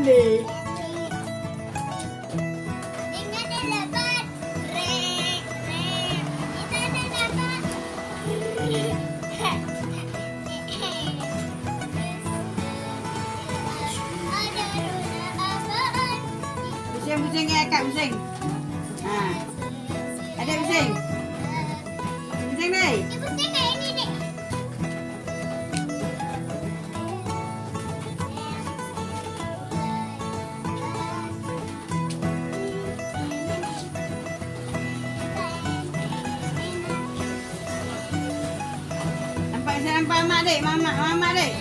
boleh. Dengan ada lebat. Rek, rek. Kita ada lebat. Ada roda apaan? Pusing-pusing ya kak, pusing. Ha. Ada pusing. Pusing ni. Ibu saya kayak ini dek. Nampak mak dek, mama dek.